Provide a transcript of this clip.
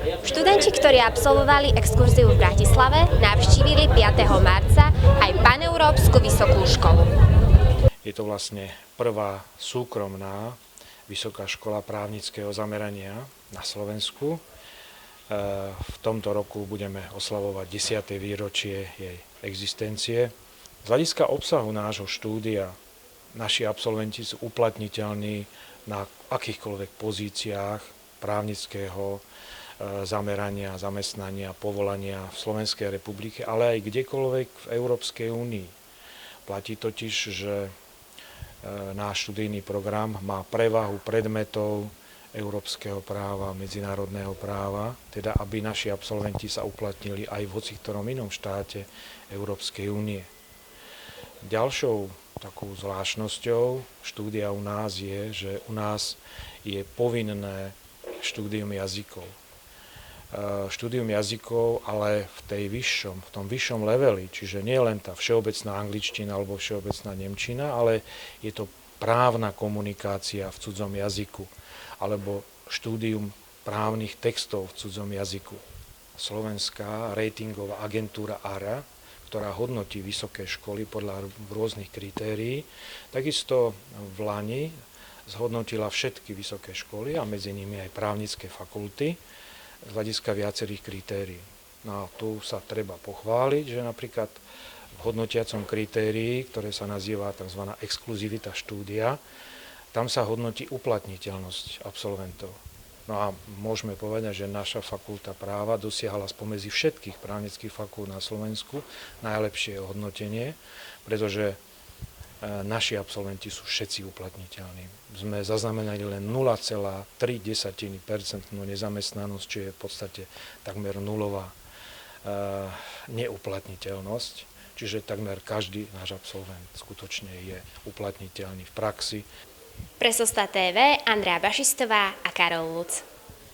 Študenti, ktorí absolvovali exkurziu v Bratislave, navštívili 5. marca aj Paneurópsku vysokú školu. Je to vlastne prvá súkromná vysoká škola právnického zamerania na Slovensku. V tomto roku budeme oslavovať 10. výročie jej existencie. Z hľadiska obsahu nášho štúdia naši absolventi sú uplatniteľní na akýchkoľvek pozíciách právnického zamerania, zamestnania, povolania v Slovenskej republike, ale aj kdekoľvek v Európskej únii. Platí totiž, že náš študijný program má prevahu predmetov európskeho práva, medzinárodného práva, teda aby naši absolventi sa uplatnili aj v hociktorom inom štáte Európskej únie. Ďalšou takou zvláštnosťou štúdia u nás je, že u nás je povinné štúdium jazykov. Štúdium jazykov, ale v tom vyššom leveli, čiže nie len tá všeobecná angličtina alebo všeobecná nemčina, ale je to právna komunikácia v cudzom jazyku alebo štúdium právnych textov v cudzom jazyku. Slovenská ratingová agentúra ARA, ktorá hodnotí vysoké školy podľa rôznych kritérií, takisto v lani zhodnotila všetky vysoké školy a medzi nimi aj právnické fakulty z hľadiska viacerých kritérií. No a tu sa treba pochváliť, že napríklad v hodnotiacom kritérii, ktoré sa nazýva tzv. Exkluzivita štúdia, tam sa hodnotí uplatniteľnosť absolventov. No a môžeme povedať, že naša fakulta práva dosiahla spomedzi všetkých právnických fakult na Slovensku najlepšie hodnotenie, pretože naši absolventi sú všetci uplatniteľní. Sme zaznamenali len 0,3% nezamestnanosť, čo je v podstate takmer nulová neuplatniteľnosť. Čiže takmer každý náš absolvent skutočne je uplatniteľný v praxi. Pre Sosta TV Andrea Bašistová a Karol Luc.